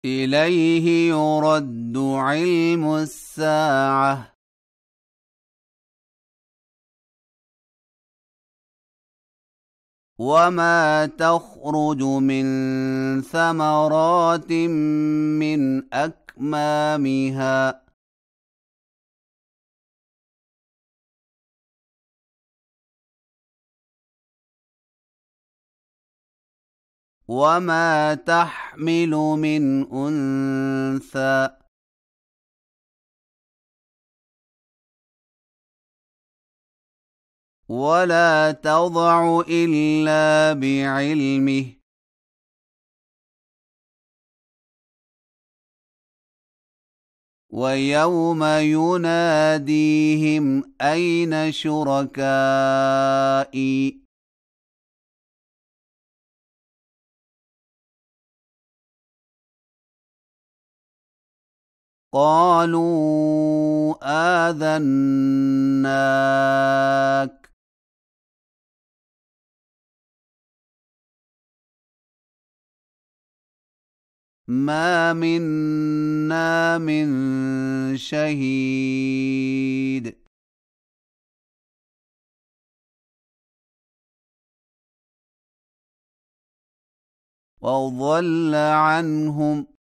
إليه يرد علم الساعة وما تخرج من ثمرات من أكمامها وما تحمل من أنثى ولا تضع إلا بعلمه ويوم يناديهم أين شركائي قالوا آذناك ما منا من شهيد وضل عنهم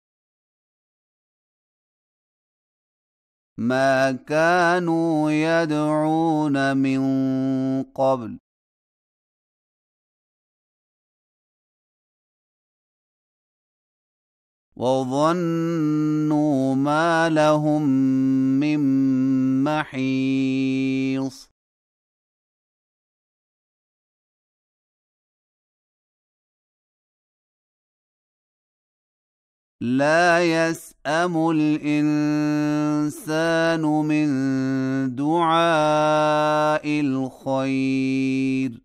ما كانوا يدعون من قبل وظنوا ما لهم من محيص لا يسأم الإنسان من دعاء الخير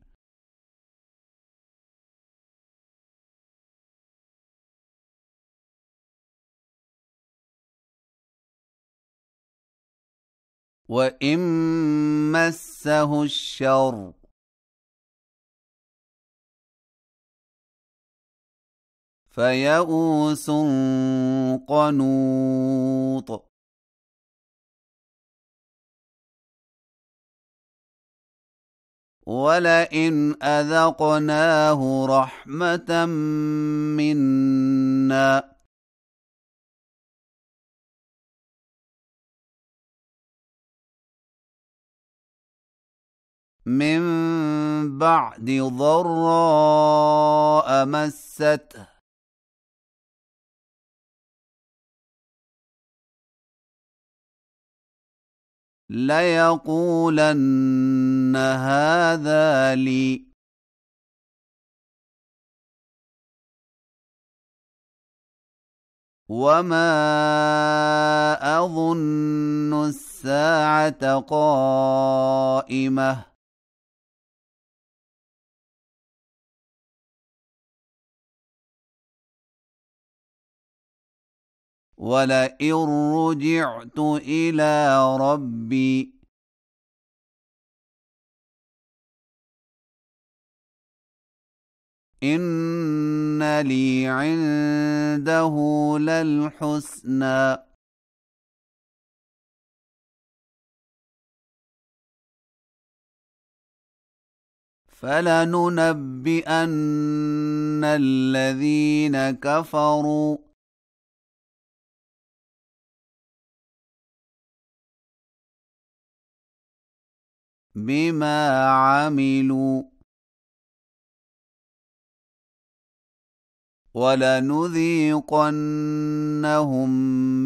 وإن مسه الشر فيئوس قنوط ولئن أذقناه رحمة منا من بعد ضراء مسته ليقولن هذا لي وما أظن الساعة قائمة ولئن رجعت إلى ربي إن لي عنده للحسنى فلننبئن الذين كفروا بما عملوا ولنذيقنهم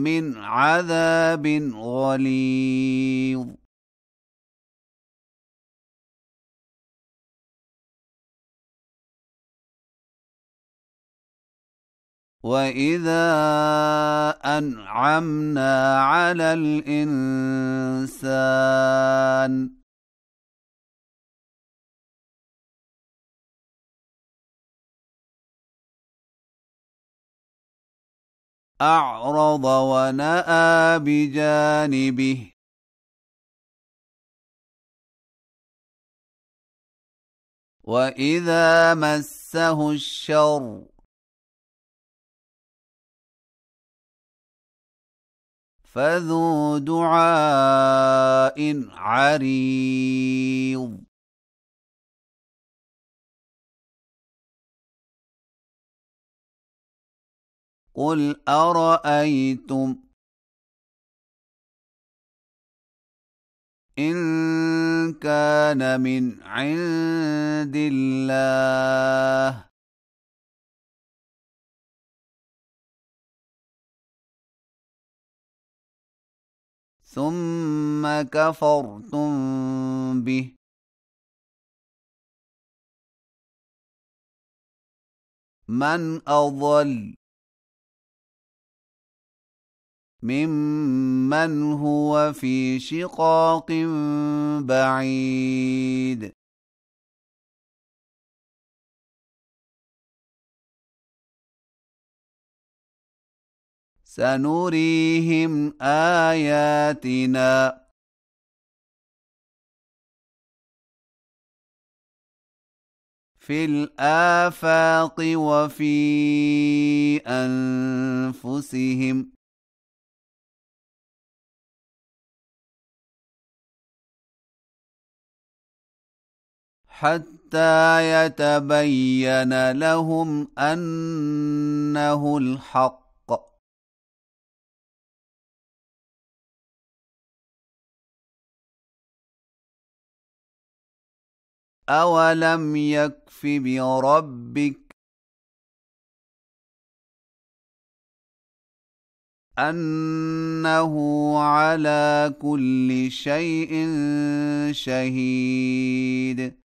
من عذاب غليظ وإذا أنعمنا على الإنسان أعرض ونأى بجانبه وإذا مسه الشر فذو دعاء عريض قل أرأيتم إن كان من عند الله ثم كفرتم به من أضل ممن هو في شقاق بعيد سنريهم آياتنا في الآفاق وفي أنفسهم حتى يتبين لهم أنه الحق أولم يكف بربك أنه على كل شيء شهيد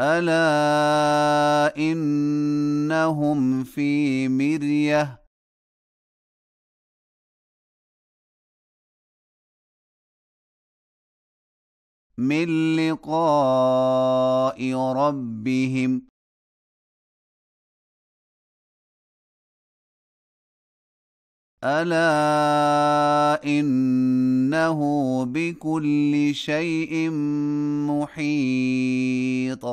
ألا إنهم في مرية من لقاء ربهم ألا إنه بكل شيء محيط